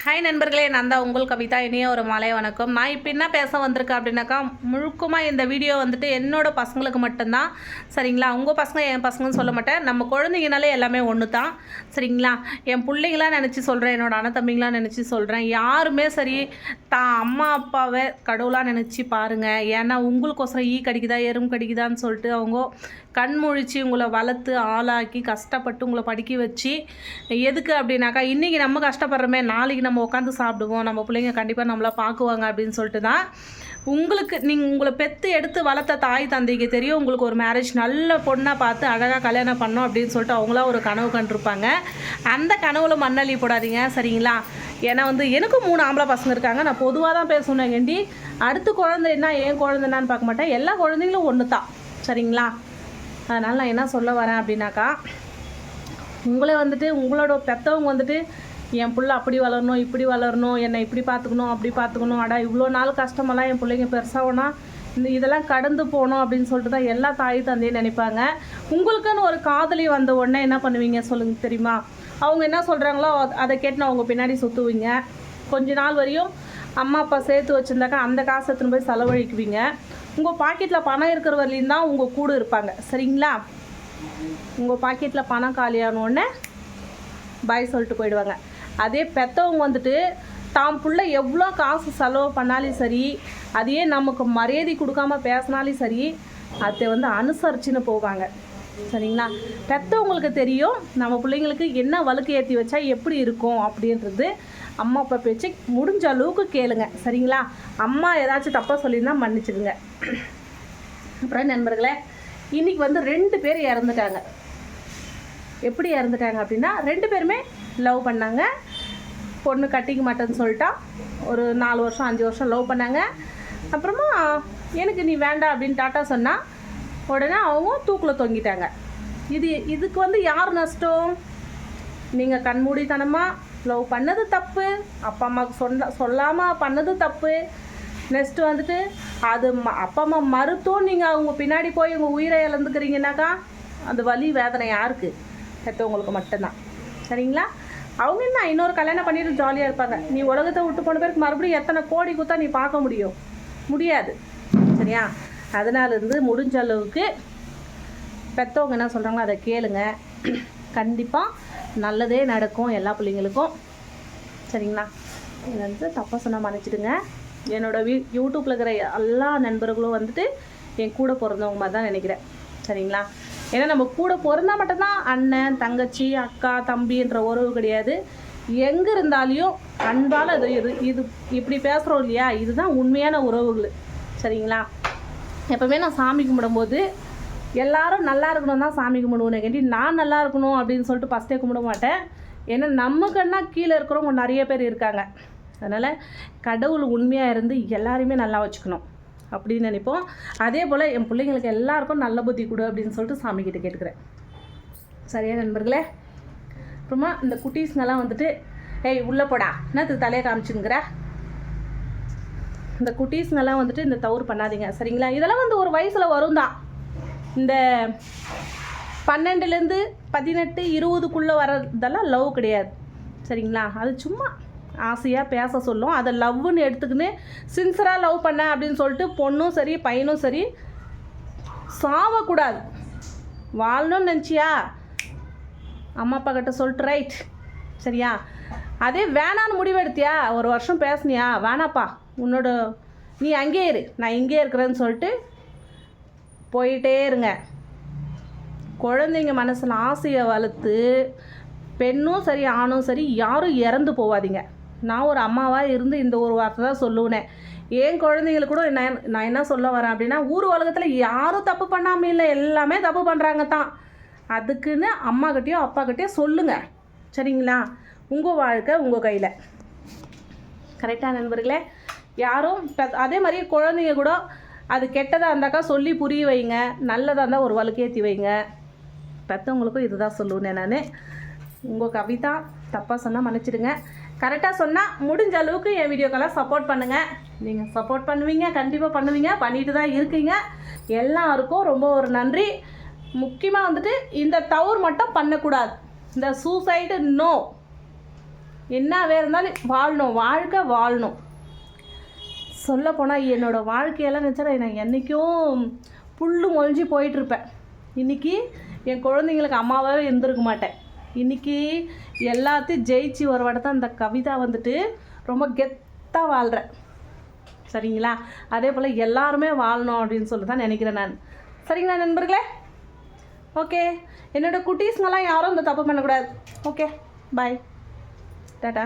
Hi நண்பர்களே, நான் தான் உங்கள் கவிதா. இனிய ஒரு மாலை வணக்கம். நான் இப்போ என்ன பேச வந்திருக்கேன் அப்படின்னாக்கா, முழுக்கமாக இந்த வீடியோ வந்துட்டு என்னோடய பசங்களுக்கு மட்டும்தான். சரிங்களா? உங்கள் பசங்க என் பசங்கன்னு சொல்ல மாட்டேன். நம்ம குழந்தைங்கனாலே எல்லாமே ஒன்று தான். சரிங்களா? என் பிள்ளைங்களாம் நினச்சி சொல்கிறேன், என்னோடய அண்ணன் தம்பிங்களாம் நினச்சி சொல்கிறேன். யாருமே சரி தான் அம்மா அப்பாவை கடவுளாக நினச்சி பாருங்கள். ஏன்னா உங்களுக்கோசரம் கடிக்குதா எறும்பு கடிக்குதான்னு சொல்லிட்டு அவங்க கண்முழிச்சு உங்களை வளர்த்து ஆளாக்கி கஷ்டப்பட்டு உங்களை படிக்க வச்சு எதுக்கு அப்படின்னாக்கா, இன்றைக்கி நம்ம கஷ்டப்படுறோமே, நாளைக்கு நம்ம உட்காந்து சாப்பிடுவோம், நம்ம பிள்ளைங்க கண்டிப்பாக நம்மளை பார்க்குவாங்க அப்படின்னு சொல்லிட்டு தான். உங்களுக்கு நீங்கள் உங்களை பெற்று எடுத்து வளர்த்த தாய் தந்தைக்கு தெரியும், உங்களுக்கு ஒரு மேரேஜ் நல்ல பொண்ணாக பார்த்து அழகாக கல்யாணம் பண்ணோம் அப்படின்னு சொல்லிட்டு அவங்களாம் ஒரு கனவு கண்டிருப்பாங்க. அந்த கனவுல மண்ணள்ளி போடாதீங்க. சரிங்களா? ஏன்னா எனக்கும் 3 ஆம்பளை பசங்க இருக்காங்க. நான் பொதுவாக தான் பேசுனேன். ஏண்டி அடுத்த குழந்தை என்ன என் குழந்தைன்னான்னு பார்க்க மாட்டேன். எல்லா குழந்தைங்களும் ஒன்று தான். சரிங்களா? அதனால் நான் என்ன சொல்ல வரேன் அப்படின்னாக்கா, உங்களை உங்களோட பெற்றவங்க என் பிள்ளை அப்படி வளரணும், இப்படி வளரணும், என்னை இப்படி பார்த்துக்கணும், அப்படி பார்த்துக்கணும், அடா இவ்வளோ நாள் கஷ்டமெல்லாம் என் பிள்ளைங்க பெருசாகனா இதெல்லாம் கடந்து போகணும் அப்படின்னு சொல்லிட்டு தான் எல்லா தாய் தந்தையும் நினைப்பாங்க. உங்களுக்குன்னு ஒரு காதலி வந்த உடனே என்ன பண்ணுவீங்க சொல்லுங்கள் தெரியுமா? அவங்க என்ன சொல்கிறாங்களோ அதை கேட்டு அவங்க பின்னாடி சுற்றுவீங்க. கொஞ்ச நாள் வரையும் அம்மா அப்பா சேர்த்து வச்சுருந்தாக்கா அந்த காசை எடுத்துன்னு போய் செலவழிக்குவீங்க. உங்கள் பாக்கெட்டில் பணம் இருக்கிற வரலையும் தான் உங்கள் கூட இருப்பாங்க. சரிங்களா? உங்கள் பாக்கெட்டில் பணம் காலியானோடனே பாய் சொல்லிட்டு போயிடுவாங்க. அதே பெற்றவங்க தான் புள்ள எவ்வளோ காசு செலவு பண்ணாலும் சரி, அதையே நமக்கு மரியாதை கொடுக்காம பேசினாலும் சரி, அதை அனுசரிச்சுன்னு போவாங்க. சரிங்களா? பெற்றவங்களுக்கு தெரியும் நம்ம பிள்ளைங்களுக்கு என்ன வழுக்கு ஏற்றி வச்சா எப்படி இருக்கும் அப்படின்றது. அம்மா அப்பா பேச்சு முடிஞ்ச அளவுக்கு கேளுங்க. சரிங்களா? அம்மா ஏதாச்சும் தப்பாக சொல்லியிருந்தா மன்னிச்சிடுங்க. அப்புறம் நண்பர்களே, இன்றைக்கி 2 பேர் இறந்துட்டாங்க. எப்படி இறந்துட்டாங்க அப்படின்னா, 2 பேருமே லவ் பண்ணாங்க. பொண்ணு கட்டிக்க மாட்டேன்னு சொல்லிட்டா. ஒரு 4 வருஷம் 5 வருஷம் லவ் பண்ணாங்க. அப்புறமா எனக்கு நீ வேண்டாம் அப்படின்னு டாட்டா சொன்னால் உடனே அவங்க தூக்கில் தொங்கிட்டாங்க. இதுக்கு யார் நஷ்டம்? நீங்கள் கண்மூடித்தனமாக லவ் பண்ணது தப்பு, அப்பா அம்மாவுக்கு சொல்லாமல் பண்ணது தப்பு. நெக்ஸ்ட்டு அது அப்பா அம்மா மறுத்தும் நீங்கள் அவங்க பின்னாடி போய் உங்கள் உயிரை இழந்துக்கிறீங்கன்னாக்கா அந்த வலி வேதனை யாருக்கு? பெற்றவங்களுக்கு மட்டும்தான். சரிங்களா? அவங்க என்ன இன்னொரு கல்யாணம் பண்ணிட்டு ஜாலியாக இருப்பாங்க. நீ உலகத்தை விட்டு போன பேருக்கு மறுபடியும் எத்தனை கோடி கொடுத்தா நீ பார்க்க முடியாது. சரியா? அதனாலேருந்து முடிஞ்ச அளவுக்கு பெற்றவங்க என்ன சொல்கிறாங்களோ அதை கேளுங்க. கண்டிப்பாக நல்லதே நடக்கும் எல்லா பிள்ளைங்களுக்கும். சரிங்களா? இது தப்பாக சொன்னால் மன்னிச்சிடுங்க. என்னோடய யூடியூப்பில் இருக்கிற எல்லா நண்பர்களும் என் கூட பிறந்தவங்க மாதிரி தான் நினைக்கிறேன். சரிங்களா? ஏன்னா நம்ம கூட பிறந்தா மட்டும்தான் அண்ணன் தங்கச்சி அக்கா தம்பின்ற உறவு கிடையாது. எங்கே இருந்தாலையும் அன்பால் இது இப்படி பேசுகிறோம் இல்லையா, இதுதான் உண்மையான உறவுகள். சரிங்களா? எப்போவுமே நான் சாமி கும்பிடும்போது எல்லாரும் நல்லா இருக்கணும் தான் சாமி கும்பிடுவேன். கேட்டி நான் நல்லா இருக்கணும் அப்படின்னு சொல்லிட்டு ஃபஸ்ட்டே கும்பிட மாட்டேன். ஏன்னா நமக்குன்னா கீழே இருக்கிறவங்க நிறைய பேர் இருக்காங்க. அதனால் கடவுள் உண்மையாக இருந்து எல்லாரையுமே நல்லா வச்சுக்கணும் அப்படின்னு நினைப்போம். அதே போல் என் பிள்ளைங்களுக்கு எல்லாருக்கும் நல்ல புத்தி கொடு அப்படின்னு சொல்லிட்டு சாமிக்கிட்ட கேட்டுக்கிறேன். சரியா நண்பர்களே? அப்புறமா இந்த குட்டீஸ்ங்கெல்லாம் ஏய் உள்ளே போடா, என்னத்துக்கு தலையை காமிச்சுங்கிற? இந்த குட்டீஸ்ங்கெல்லாம் இந்த தவறு பண்ணாதீங்க. சரிங்களா? இதெல்லாம் ஒரு வயசில் வரும் தான். இந்த 12லேருந்து 18 20க்குள்ளே வரதெல்லாம் லவ் கிடையாது. சரிங்களா? அது சும்மா ஆசையாக பேச சொல்லும். அதை லவ்னு எடுத்துக்கின்னு சின்சராக லவ் பண்ண அப்படின்னு சொல்லிட்டு பொண்ணும் சரி பையனும் சரி சாவக்கூடாது. வாழணும்னு நினச்சியா அம்மா அப்பா கிட்ட சொல்லிட்டு ரைட். சரியா? அதே வேணான்னு முடிவெடுத்தியா, ஒரு வருஷம் பேசுனியா, வேணாப்பா நீ அங்கேயே இரு, நான் இங்கே இருக்கிறேன்னு சொல்லிட்டு போயிட்டே இருங்க. குழந்தைங்க மனசில் ஆசையை வளர்த்து பெண்ணும் சரி ஆணும் சரி யாரும் இறந்து போவாதீங்க. நான் ஒரு அம்மாவாக இருந்து இந்த ஒரு வார்த்தை தான் சொல்லுவேன். என் குழந்தைங்களுக்கு கூட நான் என்ன சொல்ல வரேன் அப்படின்னா, ஊர் உலகத்தில் யாரும் தப்பு பண்ணாமல் இல்லை, எல்லாமே தப்பு பண்ணுறாங்க தான். அதுக்குன்னு அம்மாக்கிட்டேயோ அப்பாக்கிட்டேயோ சொல்லுங்கள். சரிங்களா? உங்கள் வாழ்க்கை உங்கள் கையில். கரெக்டாக நண்பர்களே? யாரும் அதே மாதிரி குழந்தைங்க கூட அது கெட்டதாக இருந்தாக்கா சொல்லி புரிய வைங்க, நல்லதாக இருந்தால் ஒரு வழுக்கேற்றி வைங்க. பெற்றவங்களுக்கும் இதுதான் சொல்லுவேன் நான். உங்கள் கவிதா தப்பாக சொன்னால் மன்னிச்சிடுங்க. கரெக்டாக சொன்னால் முடிஞ்ச அளவுக்கு என் வீடியோக்கெல்லாம் சப்போர்ட் பண்ணுங்கள். நீங்கள் சப்போர்ட் பண்ணுவீங்க, கண்டிப்பாக பண்ணுவீங்க, பண்ணிட்டு தான் இருக்கீங்க. எல்லாருக்கும் ரொம்ப ஒரு நன்றி. முக்கியமாக இந்த தவறு மட்டும் பண்ணக்கூடாது. இந்த சூசைடு நோ. என்னவே இருந்தாலும் வாழணும், வாழ்க்கை வாழணும். சொல்லப்போனால் என்னோடய வாழ்க்கையெல்லாம் நினச்சா நான் என்றைக்கும் புல்லு மொழிஞ்சி போயிட்டுருப்பேன். இன்றைக்கி என் குழந்தைங்களுக்கு அம்மாவாகவே இருந்திருக்க மாட்டேன். இன்றைக்கி எல்லாத்தையும் ஜெயிச்சு ஒரு வடத்தை அந்த கவிதா வந்துட்டு ரொம்ப கெத்தாக வாழ்கிறேன். சரிங்களா? அதே போல் எல்லாருமே வாழணும் அப்படின்னு சொல்லி தான் நினைக்கிறேன் நான். சரிங்களா நண்பர்களே? ஓகே, என்னோடய குட்டீஸ்ங்கெல்லாம் யாரும் இந்த தப்பு பண்ணக்கூடாது. ஓகே, பாய், டாட்டா.